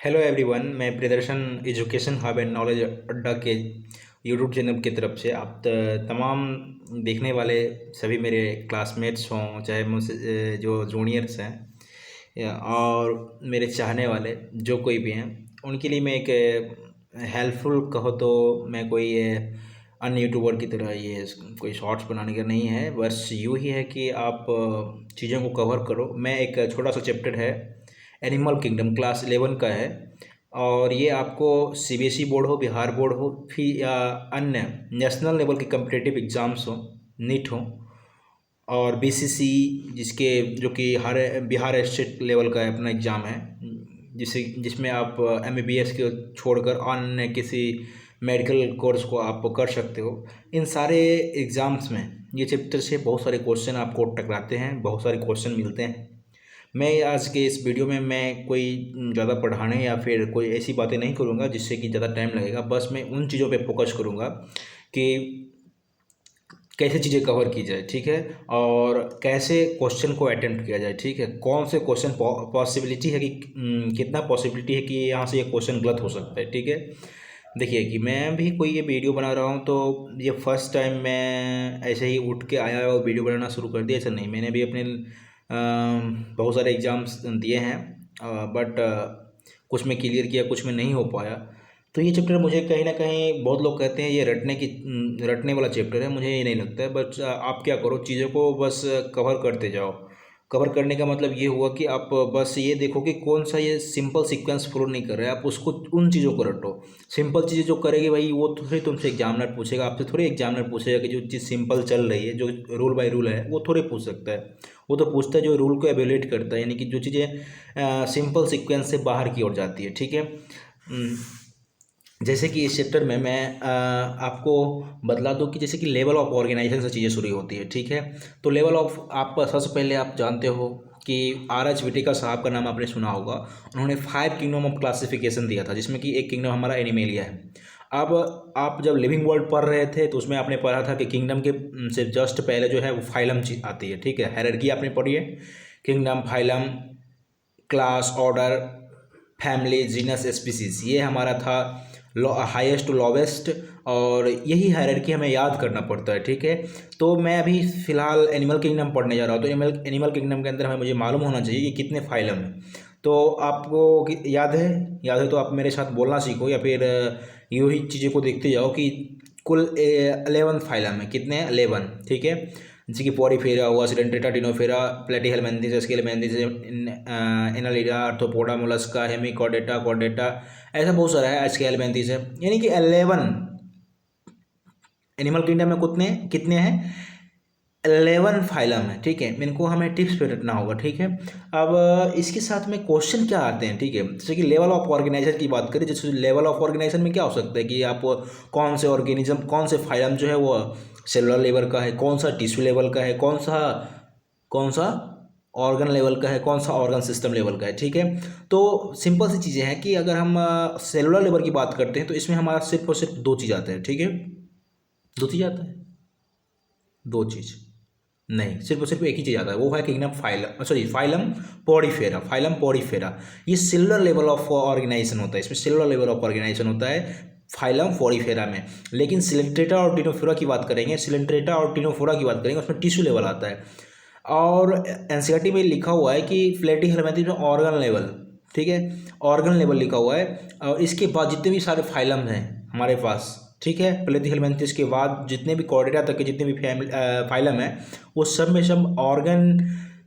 Hello everyone, मैं Priyadarshan education hub and knowledge अड्डा के यूट्यूब चैनल की तरफ से आप तमाम देखने वाले सभी मेरे क्लासमेट्स हों, चाहे मुझसे जो जूनियर्स हैं और मेरे चाहने वाले जो कोई भी हैं, उनके लिए मैं एक हेल्पफुल कहो तो मैं कोई अन्य यूट्यूबर की तरह ये कोई शॉर्ट्स बनाने का नहीं है। बस यूँ ही है कि आप चीज़ों को कवर करो। मैं एक छोटा सा चैप्टर है, एनिमल किंगडम, क्लास 11 का है। और ये आपको सीबीएसई बोर्ड हो, बिहार बोर्ड हो, फिर या अन्य नेशनल लेवल के कम्पिटिटिव एग्ज़ाम्स हो, नीट हो और बीसीसी, जो कि हर बिहार स्टेट लेवल का अपना एग्ज़ाम है, जिसमें आप एमबीबीएस के छोड़कर अन्य किसी मेडिकल कोर्स को आप कर सकते हो। इन सारे एग्ज़ाम्स में ये चैप्टर से बहुत सारे क्वेश्चन आपको टकराते हैं, बहुत सारे क्वेश्चन मिलते हैं। मैं आज के इस वीडियो में मैं कोई ज़्यादा पढ़ाने या फिर कोई ऐसी बातें नहीं करूँगा जिससे कि ज़्यादा टाइम लगेगा। बस मैं उन चीज़ों पे फोकस करूँगा कि कैसे चीज़ें कवर की जाए, ठीक है, और कैसे क्वेश्चन को अटेम्प्ट किया जाए, ठीक है। कौन से क्वेश्चन पॉसिबिलिटी है कि कितना पॉसिबिलिटी है कि यहाँ से ये क्वेश्चन गलत हो सकता है, ठीक है। देखिए कि मैं भी कोई ये वीडियो बना रहा हूँ तो ये फर्स्ट टाइम मैं ऐसे ही उठ के आया और वीडियो बनाना शुरू कर दिया, ऐसा नहीं। मैंने भी अपने बहुत सारे एग्ज़ाम्स दिए हैं, बट कुछ में क्लियर किया, कुछ में नहीं हो पाया। तो ये चैप्टर मुझे कहीं ना कहीं बहुत लोग कहते हैं ये रटने वाला चैप्टर है। मुझे ये नहीं लगता है। बट आप क्या करो, चीज़ों को बस कवर करते जाओ। कवर करने का मतलब ये हुआ कि आप बस ये देखो कि कौन सा ये सिंपल सीक्वेंस फॉलो नहीं कर रहा है, आप उसको उन चीज़ों को रटो। सिंपल चीज़ें जो करेगी भाई, वो थोड़ी तुमसे एग्जामिनर पूछेगा, आपसे थोड़ी एग्जामिनर पूछेगा कि जो चीज़ सिंपल चल रही है, जो रूल बाय रूल है, वो थोड़े पूछ सकता है। वो तो पूछता है जो रूल को एवेल्यूएट करता है, यानी कि जो चीज़ें सिंपल सीक्वेंस से बाहर की ओर जाती है, ठीक है। जैसे कि इस चैप्टर में मैं आपको बतला दूं कि जैसे कि लेवल ऑफ ऑर्गेनाइजेशन से चीज़ें शुरू होती है, ठीक है। तो लेवल ऑफ, आप सबसे पहले आप जानते हो कि आर एच विटेकर साहब का नाम आपने सुना होगा। उन्होंने 5 किंगडम ऑफ क्लासिफिकेशन दिया था, जिसमें कि एक किंगडम हमारा एनिमेलिया है। अब आप जब लिविंग वर्ल्ड पढ़ रहे थे तो उसमें आपने पढ़ा था कि किंगडम के से जस्ट पहले जो है वो फाइलम आती है, ठीक है। हायरार्की आपने पढ़ी है, kingdom, phylum, class, order, family, genus, species, ये हमारा था हाईएस्ट टू लोवेस्ट। और यही हायरार्की हमें याद करना पड़ता है, ठीक है। तो मैं अभी फ़िलहाल एनिमल किंगडम पढ़ने जा रहा हूँ। तो एनिमल किंगडम के अंदर मुझे मालूम होना चाहिए कि कितने फाइलम हैं। तो आपको याद है तो आप मेरे साथ बोलना सीखो, या फिर यूँ ही चीज़ों को देखते जाओ कि कुल 11 फाइलम है। कितने हैं? 11, ठीक है। जैसे कि पॉरीफेरा हुआ, सिडेंटेटा, Ctenophora, Platyhelminthes, Aschelminthes, Annelida, Arthropoda, Mollusca, Hemichordata, Chordata, ऐसा बहुत सारा है, स्केलेमेंथिस है। यानी कि 11 एनिमल किंगडम में कितने कितने हैं? 11 फाइलम है, ठीक है। इनको हमें टिप्स पे रखना होगा, ठीक है। अब इसके साथ में क्वेश्चन क्या आते हैं, ठीक है। जैसे कि लेवल ऑफ ऑर्गेनाइजेशन की बात करें, जैसे लेवल ऑफ ऑर्गेनाइजेशन में क्या हो सकता है कि आप कौन से ऑर्गेनिज्म, कौन से फाइलम जो है वो सेलुलर लेवल का है, कौन सा टिश्यू लेवल का है, कौन सा ऑर्गन लेवल का है, कौन सा ऑर्गन सिस्टम लेवल का है, ठीक है। तो सिंपल सी चीज़ें हैं कि अगर हम सेलुलर लेवल की बात करते हैं तो इसमें हमारा सिर्फ और सिर्फ 2 चीज़ आते हैं, ठीक है। 2 चीज़ आता है, 2 चीज़ नहीं, सिर्फ और सिर्फ एक ही चीज़ आता है, वो है kingdom phylum, sorry phylum Porifera. Phylum Porifera ये सेलुलर लेवल ऑफ ऑर्गेनाइजेशन होता है, इसमें सेलुलर लेवल ऑफ ऑर्गेनाइजेशन होता है फाइलम पॉरीफेरा में। लेकिन सिलेंट्रेटा और टिनोफोरा की बात करेंगे, सिलेंट्रेटा और टिनोफोरा की बात करेंगे, उसमें टिश्यू लेवल आता है। और एनसीईआरटी में लिखा हुआ है कि प्लेटीहेल्मिन्थेस में ऑर्गन लेवल, ठीक है, ऑर्गन लेवल लिखा हुआ है। और इसके बाद जितने भी सारे फाइलम हैं हमारे पास, ठीक है, प्लेटीहेल्मिन्थेस के बाद जितने भी कॉर्डेटा तक के जितने भी फाइलम है, वो सब में सब organ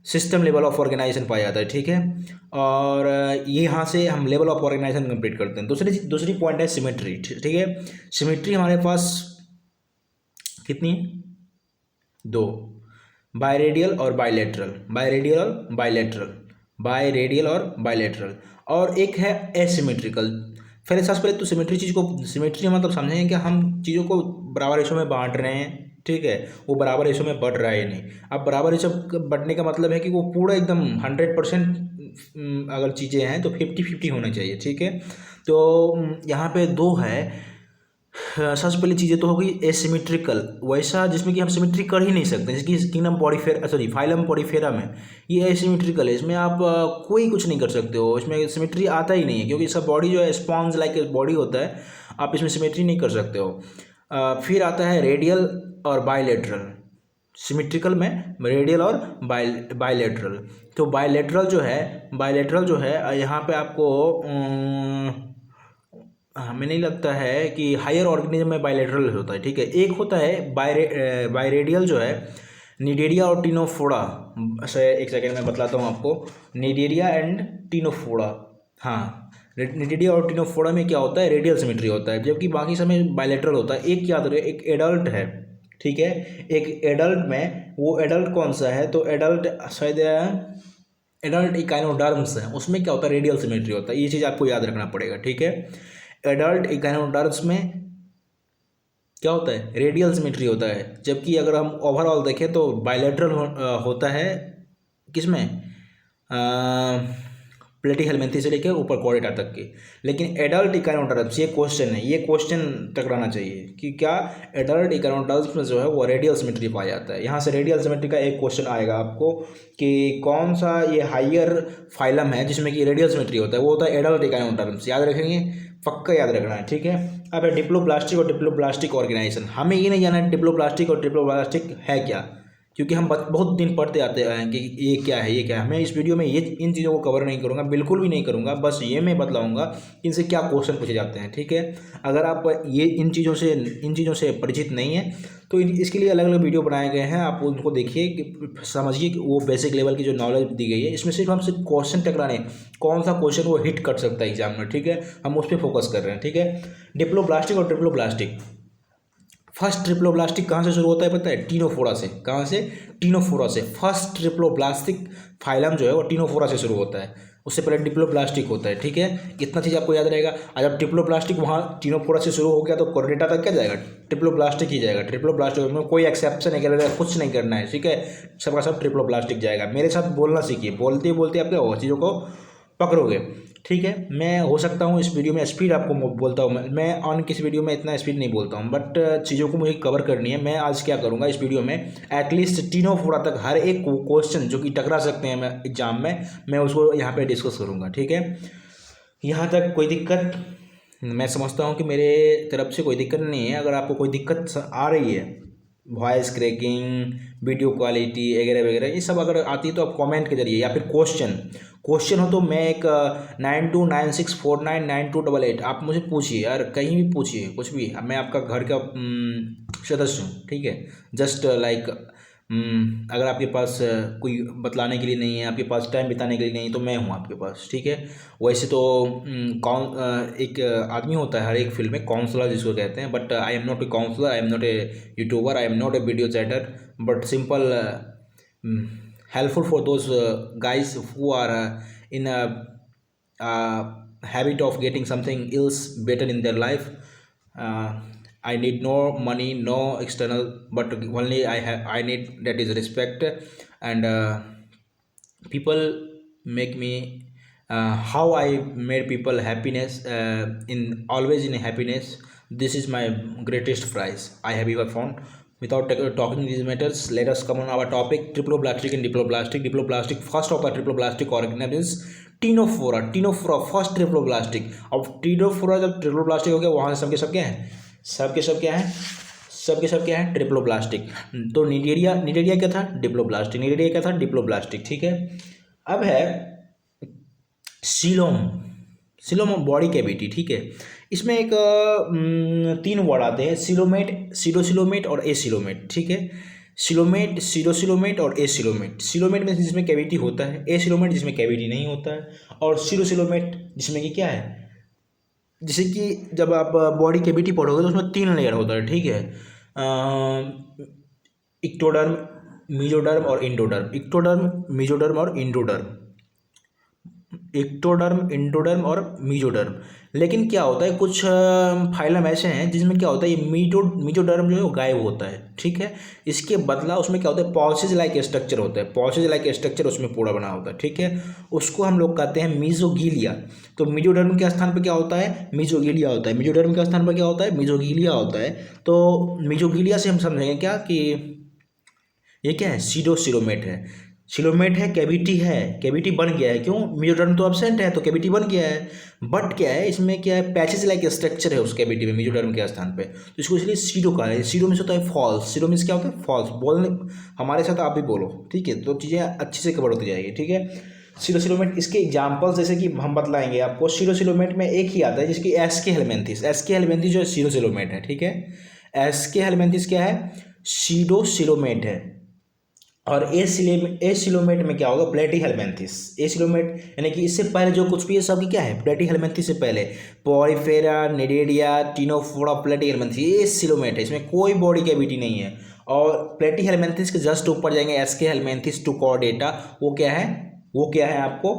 system level of organisation पाया जाता है, ठीक है। और ये यहाँ से हम लेवल ऑफ ऑर्गेनाइजेशन कंप्लीट करते हैं। दूसरी पॉइंट है सिमेट्री, ठीक है। सिमेट्री हमारे पास कितनी है? 2, बायरेडियल और बायलेटरल, बायरेडियल और बायलेटरल। और एक है एसिमेट्रिकल। सबसे पहले तो सिमेट्री मतलब समझेंगे कि हम चीज़ों को बराबर हिस्सों में बांट रहे हैं, ठीक है, वो बराबर हिस्सों में बढ़ रहा है या नहीं। अब बराबर हिस्सों बढ़ने का मतलब है कि वो पूरा एकदम 100% अगर चीज़ें हैं तो 50-50 होना चाहिए, ठीक है। तो यहाँ पे 2 है, सबसे पहली चीज़ें तो होगी एसिमेट्रिकल, वैसा जिसमें कि हम सिमेट्री कर ही नहीं सकते, जैसे कि kingdom Porifera, sorry phylum Porifera में ये एसिमेट्रिकल है, इसमें आप कोई कुछ नहीं कर सकते हो, इसमें सिमेट्री आता ही नहीं है, क्योंकि इसका बॉडी जो है स्पॉन्ज लाइक बॉडी होता है, आप इसमें सिमेट्री नहीं कर सकते हो। फिर आता है रेडियल और बायलेटरल, सिमेट्रिकल में रेडियल और बायलेटरल। तो बायलेटरल जो है यहाँ पे आपको हमें नहीं लगता है कि हायर ऑर्गेनिज्म में बायलेटरल होता है, ठीक है। एक होता है बायरेडियल जो है, निडेरिया और टीनोफोड़ा से, एक सेकेंड में बतलाता हूँ आपको, निडेरिया एंड टीनोफोड़ा। हाँ, निडेरिया और टीनोफोड़ा में क्या होता है, रेडियल सिमेट्री होता है, जबकि बाकी समय बायलेटरल होता है। एक याद रहे, एक एडल्ट है, ठीक है, एक एडल्ट में, वो एडल्ट कौन सा है, तो एडल्ट शायद एडल्ट इकाइनोडर्म्स है, उसमें क्या होता है, रेडियल सिमेट्री होता है। ये चीज़ आपको याद रखना पड़ेगा, ठीक है। एडल्ट इकाइनोडर्म्स में क्या होता है, रेडियल सिमेट्री होता है, जबकि अगर हम ओवरऑल देखें तो बायलैटरल होता है, किसमें, प्लेटीहेलमिन्थी से लेकर ऊपर कॉर्डेटा तक की। लेकिन एडल्ट इकाइनोडर्म्स, ये क्वेश्चन है, ये क्वेश्चन टकराना चाहिए कि क्या एडल्ट इकाइनोडर्म्स में जो है वो रेडियल सिमेट्री पाया जाता है। यहाँ से रेडियल सिमेट्री का एक क्वेश्चन आएगा आपको कि कौन सा ये हाइयर फाइलम है जिसमें कि रेडियल सिमेट्री होता है, वो होता है एडल्ट इकाइनोडर्म्स, याद रखेंगे, पक्का याद रखना है, ठीक है। अब है डिप्लोब्लास्टिक और डिप्लोब्लास्टिक ऑर्गेनाइजेशन। हमें ये नहीं जानना है डिप्लोब्लास्टिक और ट्रिप्लोब्लास्टिक है क्या, क्योंकि हम बहुत दिन पढ़ते आते हैं कि ये क्या है, ये क्या है। मैं इस वीडियो में ये इन चीज़ों को कवर नहीं करूँगा, बिल्कुल भी नहीं करूँगा, बस ये मैं बतलाऊँगा कि इनसे क्या क्वेश्चन पूछे जाते हैं, ठीक है। अगर आप ये इन चीज़ों से परिचित नहीं है तो इसके लिए अलग अलग वीडियो बनाए गए हैं, आप उनको देखिए कि समझिए कि वो बेसिक लेवल की जो नॉलेज दी गई है, इसमें सिर्फ हम सिर्फ क्वेश्चन टकराने, कौन सा क्वेश्चन वो हिट कर सकता है एग्जाम में, ठीक है, हम उस पर फोकस कर रहे हैं, ठीक है। डिप्लोब्लास्टिक और ट्रिप्लोब्लास्टिक। फर्स्ट ट्रिप्लोब्लास्टिक कहाँ से शुरू होता है पता है, टीनोफोरा से। कहाँ से, टीनोफोरा से। फर्स्ट ट्रिप्लोब्लास्टिक फाइलम जो है वो टीनोफोरा से शुरू होता है, उससे पहले डिप्लोब्लास्टिक होता है, ठीक है। इतना चीज़ आपको याद रहेगा। और जब डिप्लोब्लास्टिक वहाँ टीनोफोरा से शुरू हो गया तो कॉर्डेटा तक क्या जाएगा, ट्रिप्लोब्लास्टिक ही जाएगा। ट्रिप्लोब्लास्टिक में कोई एक्सेप्शन नहीं करेगा, कुछ नहीं करना है, ठीक है, सबका सब ट्रिप्लोब्लास्टिक जाएगा। मेरे साथ बोलना सीखिए, बोलते बोलते आप क्या होगा, चीज़ों को पकड़ोगे, ठीक है। मैं हो सकता हूँ इस वीडियो में स्पीड आपको बोलता हूँ, मैं ऑन किसी वीडियो में इतना स्पीड नहीं बोलता हूँ, बट चीज़ों को मुझे कवर करनी है। मैं आज क्या करूँगा इस वीडियो में, एटलीस्ट टीनोफोरा तक हर एक क्वेश्चन जो कि टकरा सकते हैं मैं एग्जाम में, मैं उसको यहाँ पे डिस्कस करूँगा, ठीक है। यहाँ तक कोई दिक्कत, मैं समझता हूँ कि मेरे तरफ से कोई दिक्कत नहीं है। अगर आपको कोई दिक्कत आ रही है, वॉइस क्रैकिंग, वीडियो क्वालिटी वगैरह वगैरह, ये सब अगर आती है तो आप कमेंट के जरिए, या फिर क्वेश्चन हो तो मैं एक 9296499288 आप मुझे पूछिए यार, कहीं भी पूछिए, कुछ भी, मैं आपका घर का सदस्य हूँ, ठीक है। जस्ट लाइक अगर आपके पास कोई बतलाने के लिए नहीं है, आपके पास टाइम बिताने के लिए नहीं, तो मैं हूँ आपके पास, ठीक है। वैसे तो एक आदमी होता है हर एक फील्ड में, काउंसलर जिसको कहते हैं, but I am not a counsellor, I am not a YouTuber, I am not a video chatter, but simple helpful for those guys who are in a habit of getting something else better in their life. I need no money, no external, but only I need that is respect, and people make me how I made people happiness, in always in happiness. This is my greatest prize I have ever found. Without talking these matters, let us come on our topic, triploblastic and diploblastic. Diploblastic, first of the triploblastic organism is Ctenophora. Ctenophora first triploblastic. अब Ctenophora जब triploblastic हो गया, वहाँ से सबके सब क्या हैं, सबके सब क्या हैं, सबके सब क्या है, ट्रिप्लोब्लास्टिक। तो निडेरिया क्या था, डिप्लोब्लास्टिक। निडेरिया क्या था, डिप्लोब्लास्टिक, ठीक है। अब है सिलोम बॉडी कैविटी, ठीक है। इसमें एक 3 वर्ड आते हैं, सिलोमेट, सीडोसिलोमेट और एसिलोमेट, ठीक है। सिलोमेट, सीडोसिलोमेट और एसिलोमेट। सिलोमेट में जिसमें कैविटी होता है, एसिलोमेट जिसमें कैविटी नहीं होता है, और सीडोसिलोमेट जिसमें कि क्या है, जैसे कि जब आप बॉडी कैविटी पढ़ोगे तो उसमें 3 लेयर होता है, ठीक है। इक्टोडर्म, मीजोडर्म और इंडोडर्म। इक्टोडर्म, मीजोडर्म और इंडोडर्म। एक्टोडर्म, इंडोडर्म और मीजोडर्म। लेकिन क्या होता है, कुछ फाइलम ऐसे हैं जिसमें क्या होता है, ये मीजोडर्म जो है वो गायब होता है, ठीक है। इसके बदला उसमें क्या होता है, पॉसेज लाइक स्ट्रक्चर होता है, पॉसेज लाइक स्ट्रक्चर उसमें पूरा बना होता है, ठीक है। उसको हम लोग कहते हैं मीजोगीलिया। तो मीजोडर्म के स्थान पर क्या होता है, मीजोगीलिया होता है। मीजोडर्म के स्थान पर क्या होता है, मीजोगीलिया होता है। तो मीजोगीलिया से हम समझेंगे क्या कि ये क्या है, सीडोसिलोमेट है। सिलोमेट है, कैविटी है, कैविटी बन गया है, क्यों, मेजोडर्म तो एब्सेंट है तो कैविटी बन गया है। बट क्या है इसमें, क्या है, पैचेज लाइक स्ट्रक्चर है उस कैविटी में मेजोडर्म के स्थान पे, तो इसको इसलिए सीडो कहा है। सीडो मीन्स होता है फॉल्स, सीडो मीन्स क्या होता है, फॉल्स। बोलने हमारे साथ आप भी बोलो, ठीक है, तो चीज़ें अच्छे से कवर होती जाएगी, ठीक है। सीरोसिलोमेट, इसके एग्जांपल्स जैसे कि हम बतलाएंगे आपको। सीरोसिलोमेट में एक ही आता है जिसकी एसके हेलमिंथिस, एसके हेलमिंथिस जो सीरोसिलोमेट है, ठीक है। एसके हेलमिंथिस क्या है, सीडोसिलोमेट है। और ए सिलोमेट में क्या होगा, प्लेटी हेलमिंथिस। ए सिलोमेट यानी कि इससे पहले जो कुछ भी है सब क्या है, प्लेटी हेलमिंथिस से पहले पोरिफेरा, निडेरिया, टिनोफोरा, प्लेटी हेलमिंथिस, ये सिलोमेट है, इसमें कोई बॉडी कैविटी नहीं है। और प्लेटी हेलमिंथिस के जस्ट ऊपर जाएंगे एसके हेलमिंथिस टू कॉर्डेटा, वो क्या है, वो क्या है आपको,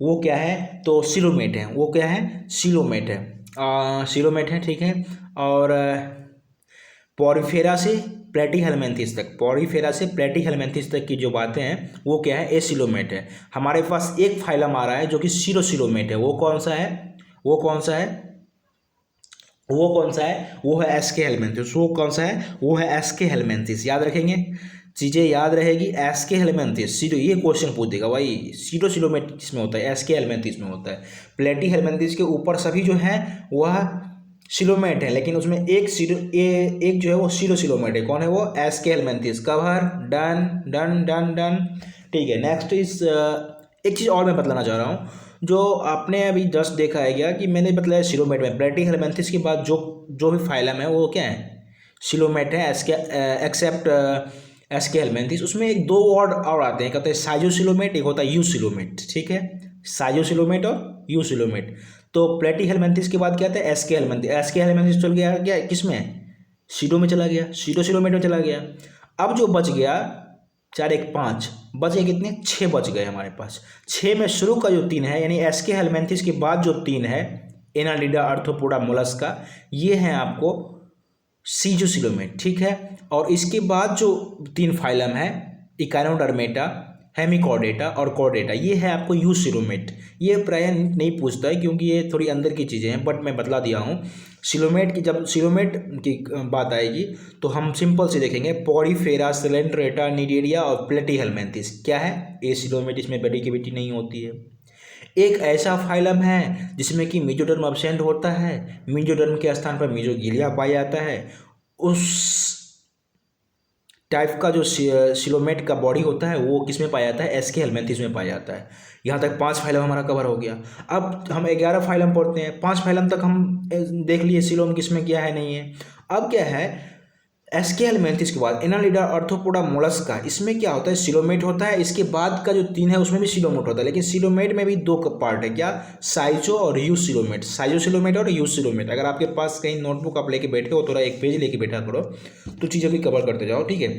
वो क्या है, तो सिलोमेट है, वो क्या है, सिलोमेट है, सिलोमेट है, ठीक है। और पॉरीफेरा से प्लेटीहेलमिंथिस तक, पॉरीफेरा से प्लेटीहेलमिंथिस तक की जो बातें हैं वो क्या है, एसिलोमेट है। हमारे पास एक फाइलम आ रहा है जो कि सीरोसिलोमेट है, वो कौन सा है, वो कौन सा है, वो कौन सा है, वो है एसके हेलमिंथिस। वो कौन सा है, वो है एसके हेलमिंथिस। याद रखेंगे, चीज़ें याद रहेगी। एसके हेलमिंथिस सीरो, ये क्वेश्चन पूछ देगा भाई, सीरोसिलोमेट किसमें होता है, एसके हेलमिंथिस में होता है। प्लेटी हेलमिंथिस के ऊपर सभी जो है वह सिलोमेट है, लेकिन उसमें एक जो है वो सीरोसिलोमेट है। कौन है वो, aschelminthes. Cover, done done done done, ठीक है। नेक्स्ट इज एक चीज़ और मैं बतलाना चाह रहा हूँ, जो आपने अभी जस्ट देखा है क्या कि मैंने बतलाया सिलोमेट में प्लेटी हेलमिंथिस के बाद जो जो भी फाइलम है वो क्या है, सिलोमेट है, एसके एक्सेप्ट एसके हेलमिंथिस। उसमें एक दो वर्ड और आते हैं, कहते हैं साइजोसिलोमेट, एक होता है यूसिलोमेट, ठीक है। साइजोसिलोमेट और यूसिलोमेट। तो प्लेटी हेलमिंथिस के बाद क्या आता है, एसके हेलमिंथिस। एसके हेलमिंथिस चल गया क्या, किस में, सीडो में चला गया, सीडोसिलोमेट में चला गया। अब जो बच गया, 4 1 5, बचे कितने, 6 बच गए हमारे पास। 6 में शुरू का जो 3 है, यानी एसके हेलमिंथिस के बाद जो 3 है, एनालिडा, आर्थ्रोपोडा, मोलस्का, ये हैं आपको सीजोसिलोमेट, ठीक है। और इसके बाद जो 3 फाइलम है, इकाइनोडर्मेटा, हेमिकॉर्डेटा और कॉर्डेटा, ये है आपको यूसिलोमेट। ये प्राय नहीं पूछता है क्योंकि ये थोड़ी अंदर की चीज़ें हैं, बट मैं बतला दिया हूँ। सिलोमेट की, जब सिलोमेट की बात आएगी तो हम सिंपल से देखेंगे, पॉरीफेरा, सिलेंट्रेटा, निडेरिया और प्लेटी हेलमिंथिस। क्या है, ए सिलोमेट, इसमें बड़ी कैविटी नहीं होती है। एक ऐसा फाइलम है जिसमें कि मेजोडर्म एब्सेंट होता है, मेजोडर्म के स्थान पर मेजोगिलिया पाया जाता है। उस टाइप का जो सिलोमेट का बॉडी होता है वो किस में पाया जाता है, एसके हेलमिंथिस में पाया जाता है। यहाँ तक 5 फाइलम हमारा कवर हो गया। अब हम 11 फाइलम पढ़ते हैं, 5 फाइलम तक हम देख लिए सिलोम किस में क्या है नहीं है। अब क्या है, एसके हेलमिंथिस के बाद एनालिडा, आर्थ्रोपोडा, मोलस्का, इसमें क्या होता है, सिलोमेट होता है। इसके बाद का जो 3 है उसमें भी सिलोमेट होता है, लेकिन सिलोमेट में भी 2 पार्ट है, क्या, साइजो और यूज सिलोमेट, साइजो सिलोमेट और यूज सिलोमेट। अगर आपके पास कहीं नोटबुक आप लेके बैठे हो, थोड़ा एक पेज लेके बैठा करो, तो चीज़ें भी कवर करते जाओ, ठीक है।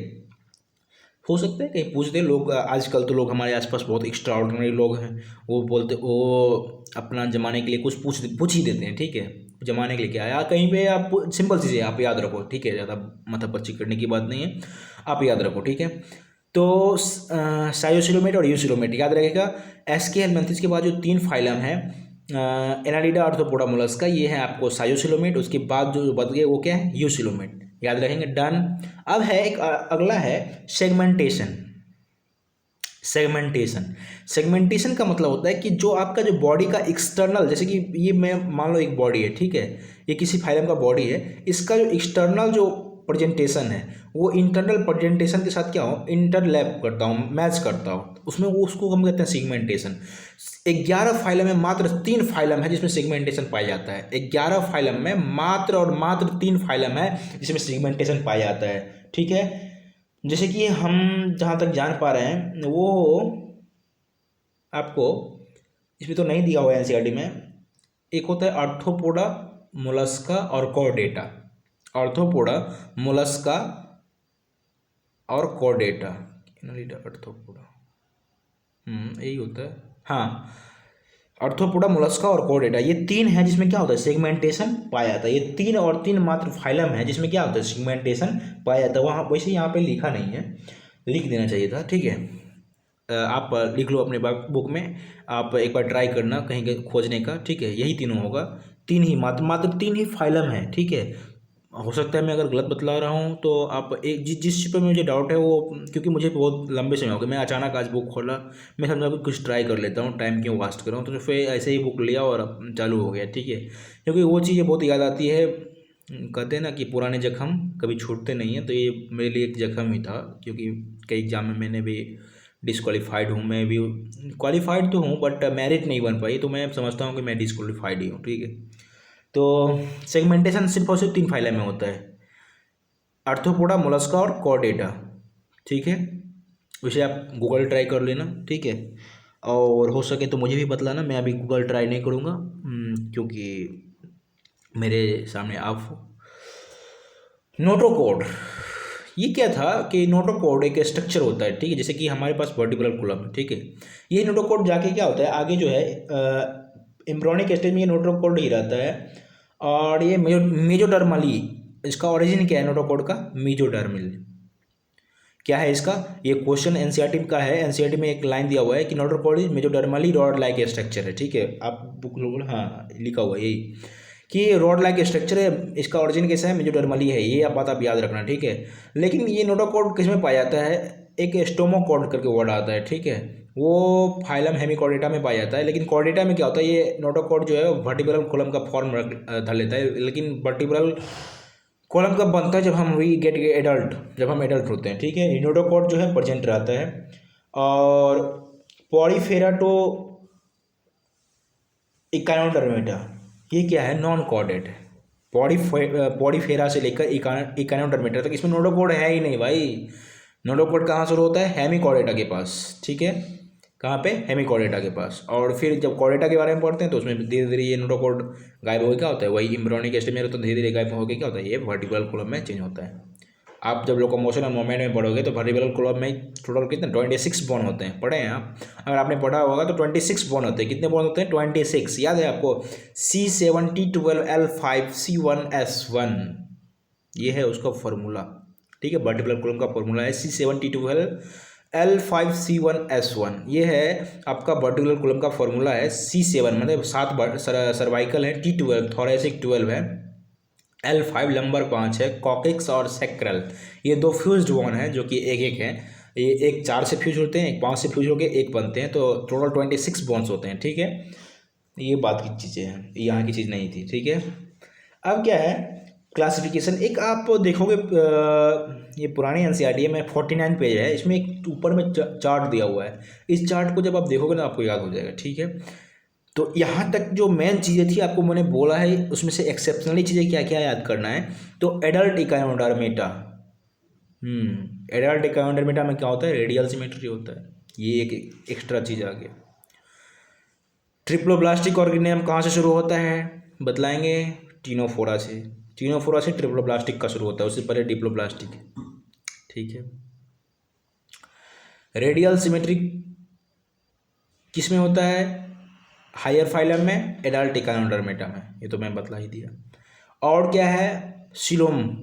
हो सकता है कहीं पूछ दे लोग, आजकल तो लोग हमारे आसपास बहुत एक्स्ट्रा ऑर्डिनरी लोग हैं, वो बोलते, वो अपना जमाने के लिए कुछ पूछ ही देते हैं, ठीक है। जमाने के लिए क्या है, या कहीं पे आप सिंपल चीज़ें आप याद रखो, ठीक है, ज़्यादा माथा पच्ची करने की बात नहीं है, आप याद रखो, ठीक है। तो साइयोसिलोमेट और यूसिलोमेट याद रखेगा। एसके हेलमिंथिस के बाद जो 3 फाइलम है, एनालिडा, आर्थ्रोपोडा, मोलस्का, ये है आपको साइयोसिलोमेट। उसके बाद जो बच गए वो क्या है, यूसिलोमेट, याद रखेंगे, डन। अब है एक अगला है सेगमेंटेशन। सेगमेंटेशन, सेगमेंटेशन का मतलब होता है कि जो आपका जो बॉडी का एक्सटर्नल, जैसे कि ये मैं मान लो एक बॉडी है, ठीक है, ये किसी फाइलम का बॉडी है, इसका जो एक्सटर्नल जो प्रेजेंटेशन है वो इंटरनल प्रेजेंटेशन के साथ क्या हो, इंटरलैप करता हूँ, मैच करता हूँ, उसमें वो उसको हम कहते हैं सेगमेंटेशन। 11 फाइलम में मात्र 3 फाइलम है जिसमें सेगमेंटेशन पाया जाता है। 11 फाइलम में मात्र और मात्र 3 फाइलम है जिसमें सेगमेंटेशन पाया जाता है, ठीक है। जैसे कि हम जहाँ तक जान पा रहे हैं वो आपको इसमें तो नहीं दिया हुआ है एनसीईआरटी में। एक होता है आर्थ्रोपोडा, मोलस्का और कॉर्डेटा। आर्थ्रोपोडा, मोलस्का और कॉर्डेटा, आर्थ्रोपोडा, यही होता है, हाँ। आर्थ्रोपोडा, मोलस्का और कॉर्डेटा, ये तीन है जिसमें क्या होता है सेगमेंटेशन पाया जाता है। ये तीन और तीन मात्र फाइलम है जिसमें क्या होता है सेगमेंटेशन पाया जाता है। वहाँ वैसे यहाँ पे लिखा नहीं है, लिख देना चाहिए था, ठीक है। आप लिख लो अपने बुक में, आप एक बार ट्राई करना कहीं के खोजने का, ठीक है। यही तीनों होगा, तीन ही मात्र मात्र तीन ही फाइलम है, ठीक है। हो सकता है मैं अगर गलत बतला रहा हूँ तो आप एक जिस चीज़ पर मुझे डाउट है वो, क्योंकि मुझे बहुत लंबे समय हो गए, मैं अचानक आज बुक खोला, मैं समझा कि कुछ ट्राई कर लेता हूँ, टाइम क्यों वेस्ट कर रहा हूँ, तो फिर ऐसे ही बुक लिया और अब चालू हो गया, ठीक है। क्योंकि वो चीज़ें बहुत याद आती है, कहते हैं ना कि पुराने जख्म कभी छूटते नहीं हैं, तो ये मेरे लिए एक जख्म ही था, क्योंकि कई एग्जाम में मैंने भी डिसक्वालीफाइड हूँ, मैं भी क्वालिफाइड तो हूँ बट मेरिट नहीं बन पाई, तो मैं समझता हूँ कि मैं डिसक्वालीफाइड ही हूँ, ठीक है। तो सेगमेंटेशन सिर्फ और सिर्फ तीन फाइलम में होता है, आर्थ्रोपोडा, मोलस्का और कॉर्डेटा, ठीक है। उसे आप गूगल ट्राई कर लेना, ठीक है। और हो सके तो मुझे भी बतलाना, मैं अभी गूगल ट्राई नहीं करूँगा क्योंकि मेरे सामने आप हो। नोटोकॉर्ड, ये क्या था कि नोटोकॉर्ड एक स्ट्रक्चर होता है, ठीक है, जैसे कि हमारे पास वर्टिब्रल कॉलम है, ठीक है। ये नोटोकॉर्ड जाके क्या होता है आगे जो है एम्ब्रियोनिक स्टेज में ये नोटोकॉर्ड ही रहता है, और ये मेजोडर्मली, इसका ओरिजिन क्या है नोटोकॉर्ड का, मेजोडर्मल। क्या है इसका, ये क्वेश्चन एनसीईआरटी का है, एनसीईआरटी में एक लाइन दिया हुआ है कि notochord is mesodermally rod like structure है, ठीक है। आप बुक लो, हाँ लिखा हुआ है यही कि रॉड लाइक स्ट्रक्चर है, इसका ओरिजिन कैसा है मेजोडर्मली है, ये बात आप याद रखना, ठीक है। लेकिन ये नोटोकॉर्ड किस में पाया जाता है, एक स्टोमोकॉर्ड करके वर्ड आता है, ठीक है, वो फाइलम हेमिकॉर्डेटा में पाया जाता है। लेकिन कॉर्डेटा में क्या होता है, ये नोटोकॉर्ड जो है वर्टिब्रल कॉलम का फॉर्म धर लेता है, लेकिन वर्टिब्रल कॉलम कब बनता है, जब हम वी गेट एडल्ट, जब हम एडल्ट होते हैं, ठीक है। नोटोकॉर्ड जो है प्रेजेंट रहता है। और पॉलीफेरा टू इकानोडर्मेटा, ये क्या है नॉन कॉर्डेट है, पॉलीफेरा से लेकर इकानोडर्मेटा तक इसमें नोटोकॉर्ड है ही नहीं भाई। नोटोकॉर्ड कहाँ शुरू होता है, हेमिकॉर्डेटा के पास, ठीक है। कहाँ पे, हेमिकॉर्डेटा के पास। और फिर जब कॉर्डेटा के बारे में पढ़ते हैं तो उसमें धीरे धीरे ये नोटोकॉर्ड गायब हो, क्या होता है वही एम्ब्रियोनिक स्टेज में, तो धीरे धीरे गायब होकर क्या होता है ये वर्टिब्रल कॉलम में चेंज होता है। आप जब लोकोमोशन और मूवमेंट में पढ़ोगे तो वर्टिब्रल कॉलम में टोटल कितने 26 बोन होते हैं, पढ़े हैं आप, अगर आपने पढ़ा होगा तो 26 बोन होते हैं। कितने बोन होते हैं 26, याद है आपको, C7012L5C1S1, ये है उसका फॉर्मूला, ठीक है। वर्टिब्रल कॉलम का फॉर्मूला है C7012L5C1S1, ये है आपका वर्टिब्रल कॉलम का फॉर्मूला है। C7 मतलब 7 सर्वाइकल है, T12 थोरेसिक 12 है, L5 नंबर 5 है, कॉकिक्स और सेक्रल, ये दो फ्यूज्ड बोन है जो कि एक एक है, ये एक 4 से फ्यूज होते हैं, एक 5 से फ्यूज होकर एक बनते हैं, तो टोटल 26 बोन्स होते हैं, ठीक है। ये बात की चीज़ें हैं, यहाँ की चीज़ नहीं थी, ठीक है। अब क्या है क्लासिफिकेशन, एक आप देखोगे ये पुरानी एनसीईआरटी है, मैं 49 पेज है, इसमें एक ऊपर में चार्ट दिया हुआ है, इस चार्ट को जब आप देखोगे ना आपको याद हो जाएगा, ठीक है। तो यहाँ तक जो मेन चीज़ें थी आपको मैंने बोला है, उसमें से एक्सेप्शनली चीज़ें क्या क्या याद करना है। तो एडल्ट इकानोडर्मेटा, एडल्ट इकानोडर्मेटा में क्या होता है, रेडियल सिमेट्री होता है, ये एक एक्स्ट्रा चीज़ आ गया। ट्रिप्लोब्लास्टिक ऑर्गेनिज्म कहाँ से शुरू होता है बतलाएंगे, टीनोफोरा से, टीनोफोरा से ट्रिप्लोब्लास्टिक का शुरू होता है, उससे पहले डिप्लोब्लास्टिक, ठीक है। रेडियल सिमेट्री किस में होता है, हायर फाइलम में, एडल्ट इकानोडर्मेटा में, ये तो मैं बतला ही दिया। और क्या है सिलोम,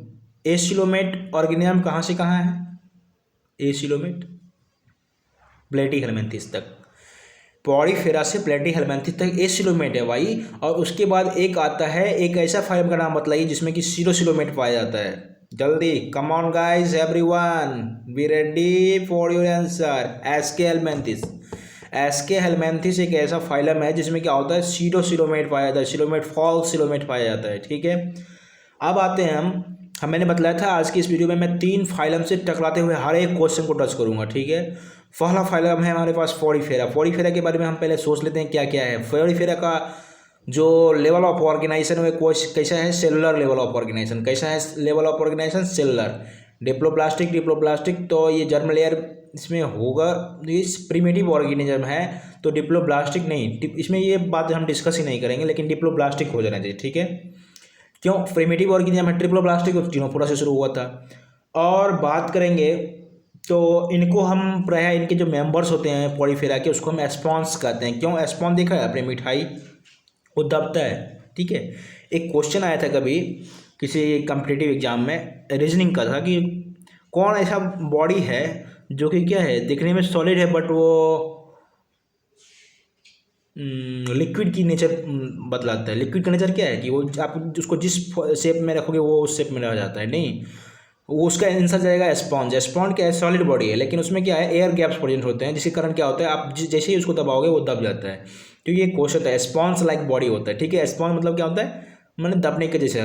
एसिलोमेट ऑर्गेनिज्म कहाँ से कहाँ है, एसिलोमेट प्लेटीहेल्मिन्थेस तक, पॉलीफेरा से प्लेटीहेल्मिन्थेस तक एसिलोमेट है भाई। और उसके बाद एक आता है, एक ऐसा फाइलम का नाम बताइए जिसमें कि सीरोसिलोमेट पाया जाता है, जल्दी come on guys everyone be ready for your answer, Aschelminthes. Aschelminthes एक ऐसा फाइलम है जिसमें क्या होता है सीरोसिलोमेट पाया जाता है, सिलोमेट फॉल्स सिलोमेट पाया जाता है, ठीक है। अब आते हैं हम मैंने बतलाया था आज की इस वीडियो में मैं 3 फाइलम से टकराते हुए हर एक क्वेश्चन को टच करूंगा, ठीक है। पहला फाइलम है हमारे पास पॉलीफेरा, पॉलीफेरा के बारे में हम पहले सोच लेते हैं क्या क्या है। पॉलीफेरा का जो लेवल ऑफ ऑर्गेनाइजेशन है कैसा है, सेलुलर लेवल ऑफ ऑर्गेनाइजेशन, कैसा है level of organisation cellular. Diploblastic तो ये जर्म लेयर इसमें होगा, ये प्रिमिटिव ऑर्गेनिज्म है तो डिप्लोब्लास्टिक नहीं, इसमें ये बात हम डिस्कस ही नहीं करेंगे, लेकिन डिप्लोब्लास्टिक हो जाना चाहिए, ठीक है। क्यों, प्रिमिटिव ऑर्गेनिज्म है, ट्रिप्लोब्लास्टिक और टीनोफोरा से शुरू हुआ था। और बात करेंगे तो इनको हम प्रायः इनके जो मेंबर्स होते हैं पॉलीफेरा के, उसको हम एस्पॉन्स कहते हैं। क्यों एस्पॉन? देखा है आपने मिठाई वो दबता है, ठीक है। एक क्वेश्चन आया था कभी किसी कम्पिटिटिव एग्जाम में, रीजनिंग का था, कि कौन ऐसा बॉडी है जो कि क्या है, दिखने में सॉलिड है बट वो लिक्विड की नेचर बतलाता है। लिक्विड का नेचर क्या है कि वो आप उसको जिस शेप में रखोगे वो उस शेप में रह जाता है, नहीं, वो उसका आंसर जाएगा स्पॉन्ज। स्पॉन्ज क्या है, सॉलिड बॉडी है, लेकिन उसमें क्या है, एयर गैप्स प्रेजेंट होते हैं, जिसके कारण क्या होता है, आप जैसे ही उसको दबाओगे वो दब जाता है। तो ये क्वेश्चन है, स्पॉन्ज लाइक बॉडी होता है, ठीक है। स्पॉन्ज मतलब क्या होता है, मैंने दबने के जैसे,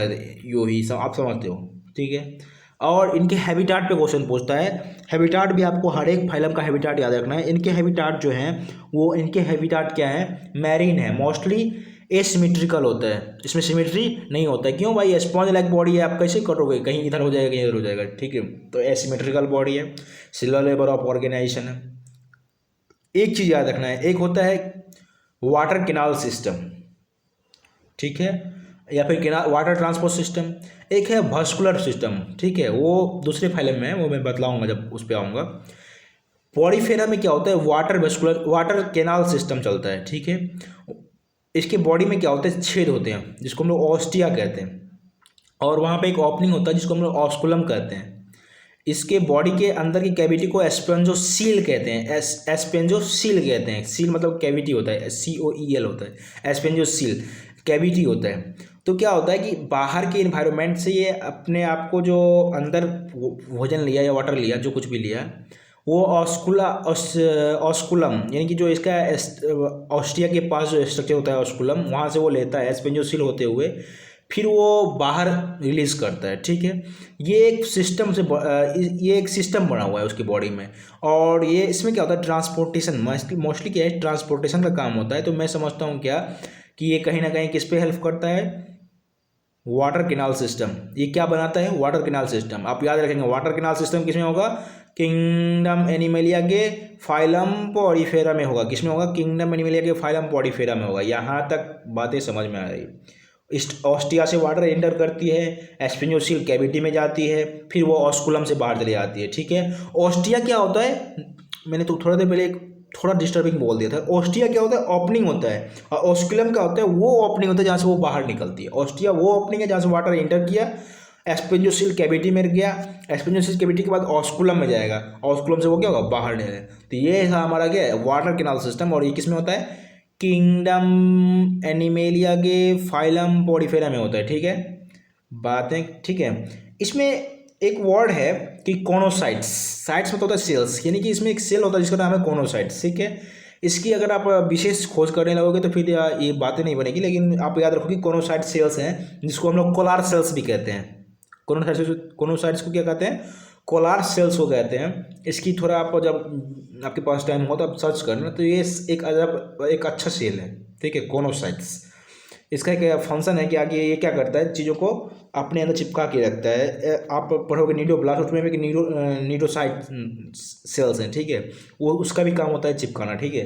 यू ही सब आप समझते हो, ठीक है। और इनके हैबिटाट पे क्वेश्चन पूछता है। हैबिटाट भी आपको हर एक फाइलम का हैबिटाट याद रखना है। इनके हैबिटाट जो हैं वो, इनके हैबिटाट क्या है, मैरीन है, मोस्टली एसिमेट्रिकल होता है, इसमें सिमेट्री नहीं होता है। क्यों भाई, स्पॉन्ज लाइक बॉडी है, आप कैसे कटोगे, कहीं इधर हो जाएगा कहीं इधर हो जाएगा, ठीक है। तो एसिमेट्रिकल बॉडी है, सिलर लेबर ऑफ ऑर्गेनाइजेशन है। एक चीज़ याद रखना है, एक होता है वाटर केनाल सिस्टम, ठीक है, या फिर केनाल वाटर ट्रांसपोर्ट सिस्टम। एक है वास्कुलर सिस्टम, ठीक है, वो दूसरे फाइलम में है, वो मैं बतलाऊंगा जब उस पर आऊँगा। पॉलीफेरा में क्या होता है, वाटर केनाल सिस्टम चलता है, ठीक है। इसके बॉडी में क्या होता है, छेद होते हैं जिसको हम लोग ऑस्टिया कहते हैं, और वहाँ पे एक ओपनिंग होता है जिसको हम लोग ऑस्कुलम कहते हैं। इसके बॉडी के अंदर की कैविटी को एस्पेंजोसील कहते हैं, एस्पेंजोसील कहते हैं। सील मतलब कैविटी होता है, COEL होता है, एस्पेंजोसील कैविटी होता है। तो क्या होता है कि बाहर के इन्वायरमेंट से ये अपने आप को जो अंदर भोजन लिया या वाटर लिया, जो कुछ भी लिया, वो ऑस्कुलम यानी कि जो इसका ऑस्टिया के पास जो स्ट्रक्चर होता है ऑस्कुलम, वहाँ से वो लेता है एस्पेंजोसील होते हुए, फिर वो बाहर रिलीज करता है, ठीक है। ये एक सिस्टम से ये एक सिस्टम बना हुआ है उसकी बॉडी में। और ये इसमें क्या होता है, ट्रांसपोर्टेशन, मोस्टली क्या है, ट्रांसपोर्टेशन का काम होता है। तो मैं समझता हूँ क्या कि ये कहीं ना कहीं किस पे हेल्प करता है, वाटर केनाल सिस्टम। ये क्या बनाता है, वाटर केनाल सिस्टम। आप याद रखेंगे वाटर केनाल सिस्टम किसमें होगा, किंगडम एनिमलिया के फाइलम पॉलीफेरा में होगा। किसमें होगा, किंगडम एनिमलिया के फाइलम पॉलीफेरा में होगा। यहाँ तक बातें समझ में आ रही। ऑस्टिया से वाटर एंटर करती है, एस्पेंजोसील कैविटी में जाती है, फिर वो ऑस्कुलम से बाहर चली जाती है, ठीक है। ऑस्टिया क्या होता है, मैंने तो थोड़ा देर पहले एक थोड़ा डिस्टर्बिंग बोल दिया था। ऑस्टिया क्या होता है, ओपनिंग होता है, और ऑस्कुलम क्या होता है, वो ओपनिंग होता है जहाँ से वो बाहर निकलती है। ऑस्टिया वो ओपनिंग है जहाँ से वाटर एंटर किया, एस्पेंजोसील कैविटी में गया, एस्पेंजोसील कैविटी के बाद ऑस्कुलम में जाएगा, ऑस्कुलम से वो क्या होगा, बाहर निकलेगा। तो ये था हमारा क्या है, वाटर केनाल सिस्टम। और ये किस में होता है, किंगडम एनिमेलिया के फाइलम पॉलीफेरा में होता है, ठीक है। बातें ठीक है। इसमें एक वर्ड है कि कोनोसाइट्स। साइट्स में तो होता है सेल्स, यानी कि इसमें एक सेल होता है जिसका नाम है कोनोसाइट्स, ठीक है। इसकी अगर आप विशेष खोज करने लगोगे तो फिर ये बातें नहीं बनेगी, लेकिन आप याद रखो कि कोनोसाइट सेल्स हैं जिसको हम लोग कोलार सेल्स भी कहते हैं। कोनोसाइट्स को क्या कहते हैं, कोलार सेल्स को कहते हैं। इसकी थोड़ा आप जब आपके पास टाइम हो तो आप सर्च करना, तो ये एक अच्छा सेल है, ठीक है, कोनोसाइट्स। इसका एक फंक्शन है कि आगे ये क्या करता है, चीज़ों को अपने अंदर चिपका के रखता है। आप पढ़ोगे नीडोब्लास्ट, उसमें भी नीडोसाइट सेल्स हैं, ठीक है, वो उसका भी काम होता है चिपकाना, ठीक है।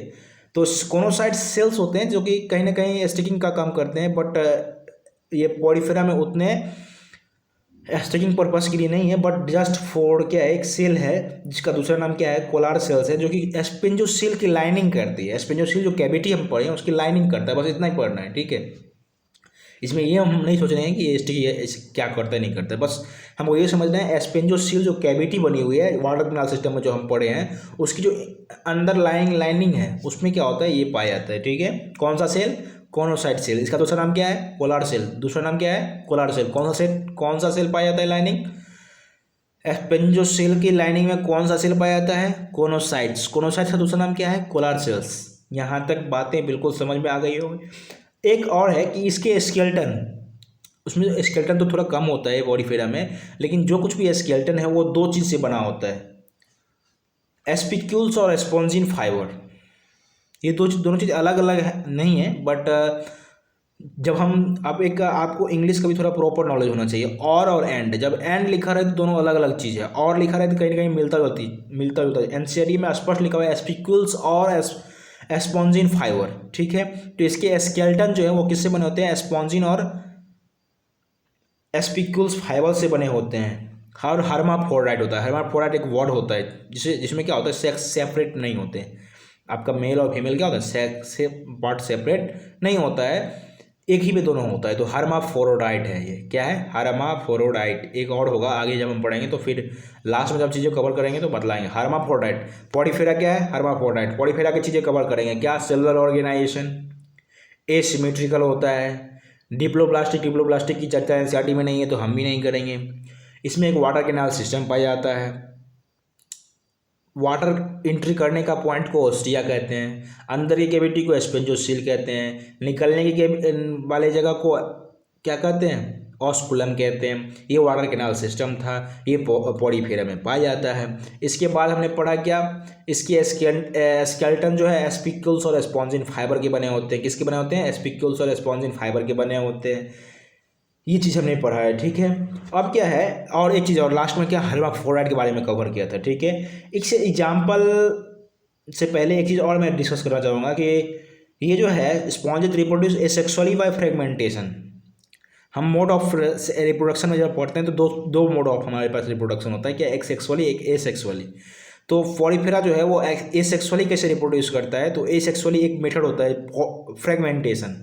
तो कोनोसाइट सेल्स होते हैं जो कि कहीं ना कहीं स्टिकिंग का काम करते हैं, बट ये पॉलीफेरा में उतने स्टिकिंग पर्पस के लिए नहीं है, बट जस्ट फॉर क्या है, एक सेल है जिसका दूसरा नाम क्या है, कोलार सेल्स है, जो कि एस्पेंजोसील की लाइनिंग करती है। एस्पेंजोसील जो कैविटी हम पढ़े हैं उसकी लाइनिंग करता है, बस इतना ही पढ़ना है, ठीक है। इसमें ये हम नहीं सोच रहे हैं कि ये स्टिक क्या करता है नहीं करता है, बस हमको ये समझना है एस्पेंजोसील जो कैविटी बनी हुई है वाटर केनाल सिस्टम में जो हम पढ़े हैं, उसकी जो अंदर लाइनिंग है उसमें क्या होता है, ये पाया जाता है, ठीक है। कौन सा सेल, कोनोसाइट सेल। इसका दूसरा नाम क्या है, कोलार सेल। दूसरा नाम क्या है, कोलार सेल। कौन सा सेल पाया जाता है लाइनिंग, एस्पेंजोसील की लाइनिंग में कौन सा सेल पाया जाता है, कोनोसाइट्स। कोनोसाइट्स का दूसरा नाम क्या है, कोलार सेल्स। यहाँ तक बातें बिल्कुल समझ में आ गई होगी। एक और है कि इसके स्केलेटन, उसमें स्केलेटन तो थोड़ा कम होता है पॉलीफेरा में, लेकिन जो कुछ भी स्केलेटन है वो दो चीज़ से बना होता है, एस्पिक्यूल्स और स्पॉन्जिन फाइबर। ये दोनों चीज़ अलग अलग नहीं है, बट जब हम आपको इंग्लिश का भी थोड़ा प्रॉपर नॉलेज होना चाहिए। और एंड, जब एंड लिखा रहे तो दोनों अलग अलग चीज़ है, और लिखा रहे तो कहीं ना कहीं मिलता जुलता है। एनसीईआरटी में स्पष्ट लिखा हुआ है एस्पिक्यूल्स और एस्पॉन्जिन फाइबर, ठीक है। तो इसके स्केलेटन जो है वो किससे बने होते हैं, एस्पॉन्जिन और एस्पिक्यूल्स फाइबर से बने होते हैं। और हर्माफ्रोडाइट होता है। हर्माफ्रोडाइट एक वर्ड होता है जिसमें क्या होता है, सेक्स सेपरेट नहीं होते। आपका मेल और फीमेल क्या होता है, सेक्स से पार्ट सेपरेट नहीं होता है, एक ही में दोनों होता है। तो हर्माफ्रोडाइट है ये, क्या है, हर्माफ्रोडाइट। एक और होगा आगे जब हम पढ़ेंगे, तो फिर लास्ट में जब चीज़ें कवर करेंगे तो बतलाएंगे। हर्माफ्रोडाइट। पॉलीफेरा क्या है, हर्माफ्रोडाइट। पॉलीफेरा की चीज़ें कवर करेंगे, क्या, सेलुलर ऑर्गेनाइजेशन, एसिमेट्रिकल होता है। डिप्लोब्लास्टिक की चर्चा एनसीईआरटी में नहीं है तो हम भी नहीं करेंगे। इसमें एक वाटर कैनाल सिस्टम पाया जाता है। वाटर एंट्री करने का पॉइंट को ओस्टिया कहते हैं, अंदर की कैविटी को एस्पेंजोसील कहते हैं, निकलने की वाले जगह को क्या कहते हैं, ऑस्कुलम कहते हैं। ये वाटर कैनाल सिस्टम था, ये पॉलीफेरा में पाया जाता है। इसके बाद हमने पढ़ा क्या, इसके स्केलेटन जो है एस्पिक्यूल्स और स्पॉन्जिन फाइबर के बने होते हैं। किसके बने होते हैं, एस्पिक्यूल्स और स्पॉन्जिन फाइबर के बने होते हैं। ये चीज़ हमने पढ़ा है, ठीक है। अब क्या है, और एक चीज़ और लास्ट में क्या, हर्माफ्रोडाइट के बारे में कवर किया था, ठीक है। एक से एग्जाम्पल से पहले एक चीज़ और मैं डिस्कस करना चाहूँगा कि ये जो है sponges reproduce asexually by fragmentation. हम मोड ऑफ रिप्रोडक्शन में जब पढ़ते हैं तो दो मोड ऑफ हमारे पास रिप्रोडक्शन होता है, क्या, एक सेक्सुअली एक एसेक्सुअली। तो पॉलीफेरा जो है वो एसेक्सुअली कैसे रिप्रोड्यूस करता है, तो एसेक्सुअली एक मेथड होता है फ्रेगमेंटेशन।